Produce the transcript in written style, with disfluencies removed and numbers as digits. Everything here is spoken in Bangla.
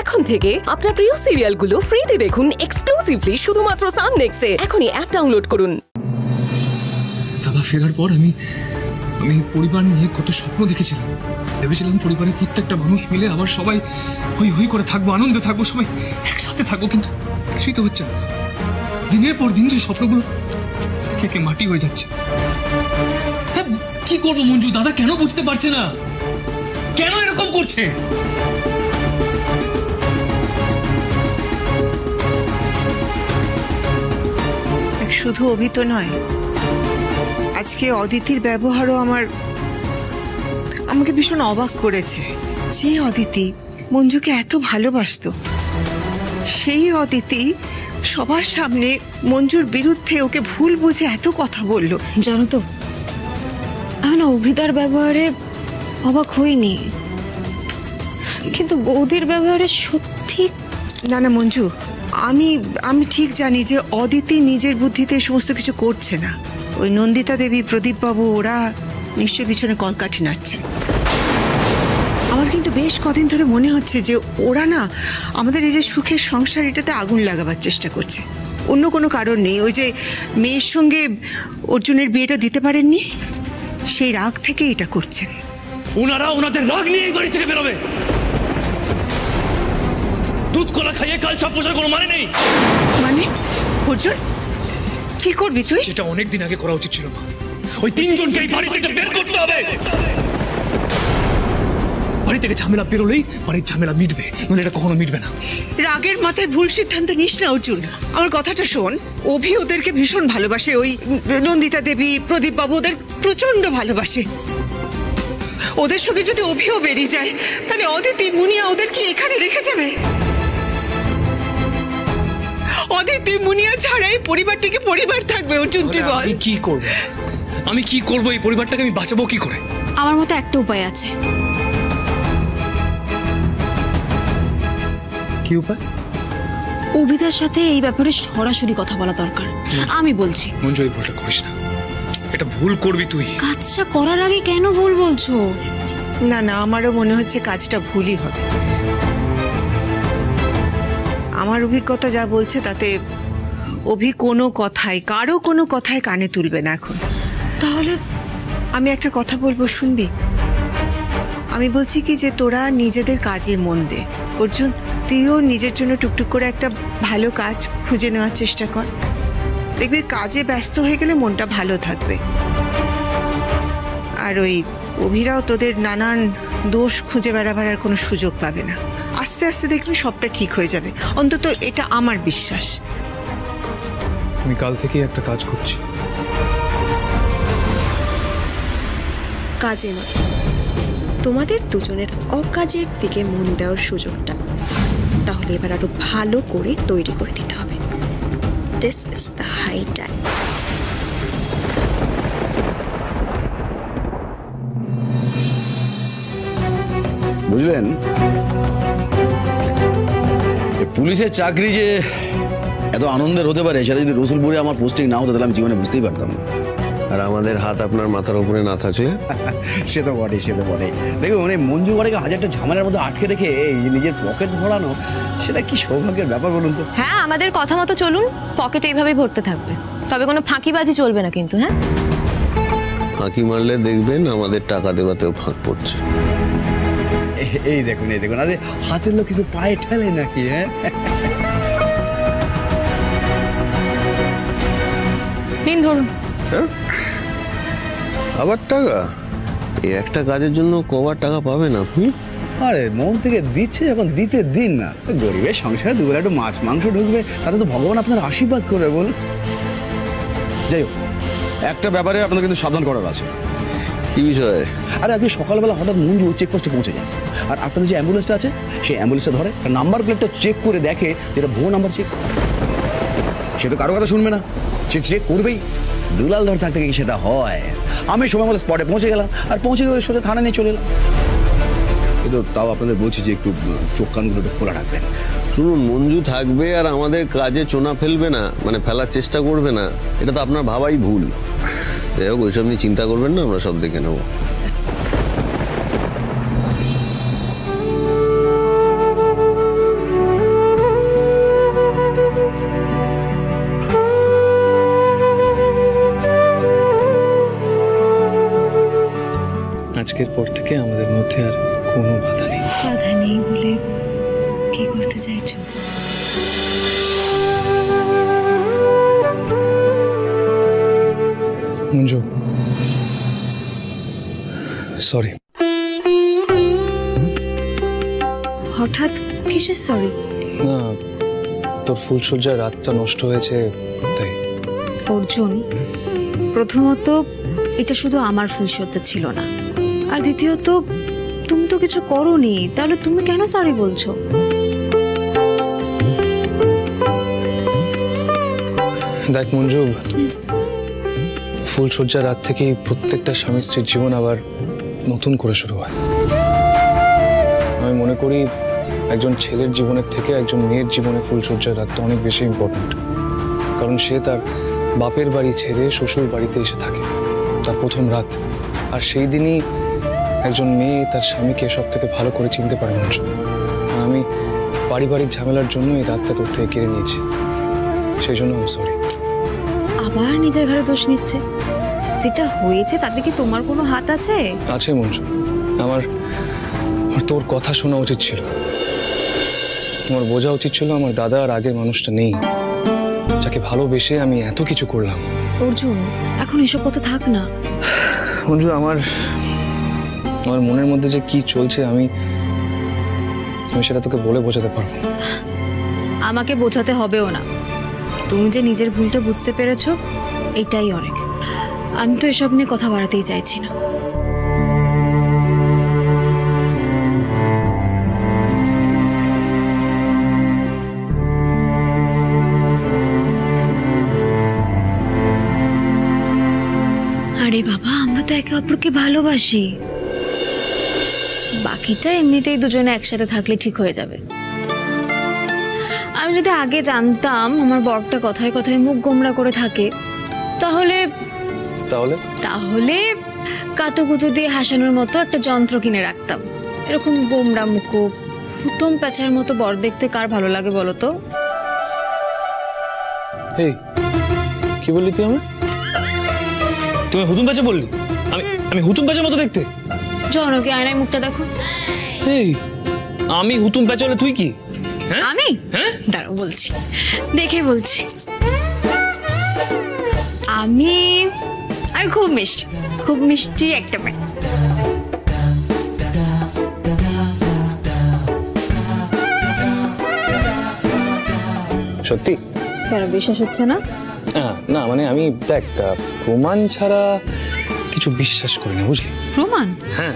এখন থেকে আপনার প্রিয় সিরিয়ালগুলো ফ্রিতে দেখুন এক্সক্লুসিভলি শুধুমাত্র সান নেক্সটে। এখনই অ্যাপ ডাউনলোড করুন। দাদা ফেরার পর আমি পরিবার নিয়ে কত স্বপ্ন দেখেছিলাম। ভেবেছিলাম পরিবারের প্রত্যেকটা মানুষ মিলে আবার সবাই হই হই করে থাকবো, আনন্দে থাকবো, সবাই একসাথে থাকবো, কিন্তু কিছুই তো হচ্ছে না। দিনের পর দিন যে স্বপ্নগুলো খেকে মাটি হয়ে যাচ্ছে। হ্যাঁ, কি করবো মঞ্জু? দাদা কেন বুঝতে পারছে না? কেন এরকম করছে? শুধু অভিত নয়, আজকে অদিতির ব্যবহারও আমাকে ভীষণ অবাক করেছে। যে অদিতি মঞ্জুকে এত ভালোবাসতো, সেই অদিতি সবার সামনে মঞ্জুর বিরুদ্ধে ওকে ভুল বুঝে এত কথা বলল। জানো তো, আমি না অভিতার ব্যবহারে অবাক হইনি, কিন্তু বৌদির ব্যবহারে সত্যি। না না মঞ্জু, আমি ঠিক জানি যে অদিতি নিজের বুদ্ধিতে সমস্ত কিছু করছে না। ওই নন্দিতা দেবী, প্রদীপ বাবু, ওরা নিশ্চয় পিছনে কলকাঠি নাড়ছে। আমার কিন্তু বেশ কদিন ধরে মনে হচ্ছে যে ওরা না আমাদের এই যে সুখের সংসার, এটাতে আগুন লাগাবার চেষ্টা করছে। অন্য কোনো কারণ নেই। ওই যে মেয়ের সঙ্গে অর্জুনের বিয়েটা দিতে পারেননি, সেই রাগ থেকে এটা করছেন। ওনারা ওনাদের রাগ নিয়ে এই বাড়ি থেকে বেরোবে। দুধ কলা খাইয়ে কাল সব পোষার কোনো মানে নেই। মানে অর্জুন, কি করবি তুই? যেটা অনেকদিন আগে করা উচিত ছিল মা, ওই তিনজনকে এই বাড়ি থেকে বের করতে হবে। বাড়ি থেকে ঝামেলা বেরোলেই বাড়ির ঝামেলা মিটবে, নইলে এটা কখনো মিটবে না। রাগের মাথায় ভুল সিদ্ধান্ত নিস না অর্জুন। আমার কথাটা শোন। অভি ওদেরকে ভীষণ ভালোবাসে। ওই নন্দিতা দেবী, প্রদীপ বাবু ওদের প্রচন্ড ভালোবাসে। ওদের সঙ্গে যদি অভিও বেরিয়ে যায়, তাহলে অদিতি, মুনিয়া ওদের কি এখানে রেখে যাবে? অদিতি, মুনিয়া ছাড়াই পরিবারটিকে পরিবার থাকবে। অর্জুন তুই বল, আমি কি করবো? এই পরিবারটাকে আমি বাঁচাবো কি করে? আমার মতে একটা উপায় আছে। কি উপায়? অভিতার সাথে এই ব্যাপারে সরাসরি কথা বলা দরকার। আমি বলছি মঞ্জু, এই ভুলটা করিস না। এটা ভুল করবি তুই। কাজটা করার আগে কেন ভুল বলছো? না না, আমারও মনে হচ্ছে কাজটা ভুলই হবে। আমার অভিজ্ঞতা যা বলছে তাতে অভি কারো কোনো কথায় কানে তুলবে না এখন। তাহলে আমি একটা কথা বলবো, শুনবি? আমি বলছি কি যে তোরা নিজেদের কাজে মন দে। অর্জুন, তুইও নিজের জন্য টুকটুক করে একটা ভালো কাজ খুঁজে নেওয়ার চেষ্টা কর। দেখবি কাজে ব্যস্ত হয়ে গেলে মনটা ভালো থাকবে। আর ওই অভিরাও তোদের নানান দোষ খুঁজে বেড়াবার আর কোনো সুযোগ পাবে না। আস্তে আস্তে দেখবি সবটা ঠিক হয়ে যাবে, অন্তত এটা আমার বিশ্বাস। আমি কাল থেকেই একটা কাজ করছি। কাজে নয়, তোমাদের দুজনের অকাজের দিকে মন দেওয়ার সুযোগটা তাহলে এবার আরো ভালো করে তৈরি করে দিতে হবে। This is the high time. বুঝলেন, পুলিশের চাকরি যে এত আনন্দের হতে পারে, সেটা যদি রসুলপুরে আমার পোস্টিং না হতো তাহলে আমি জীবনে বুঝতেই পারতাম না। আর আমাদের হাত আপনার মাথার উপরে না থাকলে সে তো বটে। দেখুন, মানে মঞ্জু বাড়িকে হাজারটা ঝামেলার মধ্যে আটকে রেখে এই নিজের পকেট ভরানো, সেটা কি সৌভাগ্যের ব্যাপার বলুন তো? হ্যাঁ, আমাদের কথা মতো চলুন, পকেট এইভাবেই ভরতে থাকবে, তবে কোনো ফাঁকিবাজি চলবে না কিন্তু। হ্যাঁ, ফাঁকি মারলে দেখবেন আমাদের টাকা দেওয়াতেও ফাঁক পড়ছে। এই দেখুন, আরে হাতের লোক একটু পায়ে ঠেলে নাকি? হ্যাঁ, নিন ধরুন। আবার টাকা? এই একটা কাজের জন্য কবার টাকা পাবেন আপনি? আরে মন থেকে দিচ্ছে, এখন দিতে দিন না। গরিবের সংসারে দুবেলা একটু মাছ মাংস ঢুকবে, তাতে তো ভগবান আপনার আশীর্বাদ করবে বলুন। যাই হোক, একটা ব্যাপারে আপনাদের কিন্তু সাবধান করার আছে। কি বিষয়ে? আরে আজকে সকালবেলা হঠাৎ মঞ্জু চেকপোস্টে পৌঁছে যায়, আর আপনাদের যে অ্যাম্বুলেন্সটা আছে সেই অ্যাম্বুলেন্সটা ধরে নাম্বার প্লেটটা চেক করে দেখে যেটা ভুয়ো নাম্বার চেক। সে তো কারো কথা শুনবে না, সে চেক করবেই। দুলাল ধর থাকতে কি সেটা হয়? আমি সময় মতো স্পটে পৌঁছে গেলাম, আর পৌঁছে গিয়ে সোজা থানা নিয়ে চলে এলাম। কিন্তু তাও আপনাদের বলছি যে একটু চোখ কানগুলো একটু খোলা রাখবেন। শুনুন, মঞ্জু থাকবে আর আমাদের কাজে চোনা ফেলবে না, মানে ফেলার চেষ্টা করবে না, এটা তো আপনার ভাবাই ভুল। যাই হোক, ওইসব নিয়ে চিন্তা করবেন না, আমরা সব দেখে নেব। আজকের পর থেকে আমাদের মধ্যে আর কোনো বাধা নেই। বাধা নেই বলে কি করতে চাইছো? মঞ্জু, সরি। হঠাৎ কিসের সরি? না, তোর ফুলসজ্জার রাতটা নষ্ট হয়েছে তাই। অর্জুন, প্রথমত এটা শুধু আমার ফুলসজ্জা ছিল না, আর দ্বিতীয়ত তুমি তো কিছু করোনি, তাহলে তুমি কেন সরি বলছো? দেখ মঞ্জু, ফুলসজ্জার রাত থেকেই প্রত্যেকটা স্বামী স্ত্রীর জীবন আবার নতুন করে শুরু হয়। আমি মনে করি একজন ছেলের জীবনের থেকে একজন মেয়ের জীবনে ফুলসজ্জার রাতটা অনেক বেশি ইম্পর্ট্যান্ট, কারণ সে তার বাপের বাড়ি ছেড়ে শ্বশুর বাড়িতে এসে থাকে, তার প্রথম রাত। আর সেই দিনই একজন মেয়ে তার স্বামীকে সব থেকে ভালো করে চিনতে পারে মঞ্জু। আর আমি পারিবারিক ঝামেলার জন্য এই রাতটা তোর থেকে কেড়ে নিয়েছি, সেই জন্য আমি সরি। আবার নিজের ঘরে দোষ নিচ্ছে। যেটা হয়েছে তাতে কি তোমার কোনো হাত আছে? আছে মঞ্জু, আমার তোর কথা শোনা উচিত ছিল, আমার বোঝা উচিত ছিল আমার দাদা আর আগের মানুষটা নেই, যাকে ভালোবেসে আমি এত কিছু করলাম। অর্জুন, এখন এসব কথা থাক না। মঞ্জু, আমার মনের মধ্যে যে কি চলছে আমি সেটা তোকে বলে বোঝাতে পারবো না। আমাকে বোঝাতে হবেও না, তুমি যে নিজের ভুলটা বুঝতে পেরেছো এটাই অনেক। আমি তো এসব নিয়ে কথা বাড়াতেই চাইছি না। আরে বাবা, আমরা তো একে অপরকে ভালোবাসি, বাকিটা এমনিতেই দুজনে একসাথে থাকলে ঠিক হয়ে যাবে। আমি যদি আগে জানতাম আমার বরটা কথায় কথায় মুখ গোমড়া করে থাকে, তাহলে তাহলে তাহলে কাতুকুতু দিয়ে হাসানোর মতো একটা যন্ত্র কিনে রাখতাম। এরকম গোমড়া মুখো হুতম প্যাঁচার মতো বর দেখতে কার ভালো লাগে বলো তো? এই কি বললি তুই? তুমি হুতুম প্যাঁচা বললি? আমি হুতুম প্যাঁচার মতো দেখতে? জনকে আয়নায় মুখটা দেখো। এই আমি হুতুম প্যাঁচা হলে তুই কি? আমি? হ্যাঁ, দাঁড়াও বলছি, দেখে বলছি। আমি আর খুব মিষ্টি একটা মেয়ে। সত্যি? কেন বিশ্বাস হচ্ছে না? না মানে আমি দেখ, প্রমাণ ছাড়া কিছু বিশ্বাস করি না, বুঝলি? প্রমাণ? হ্যাঁ,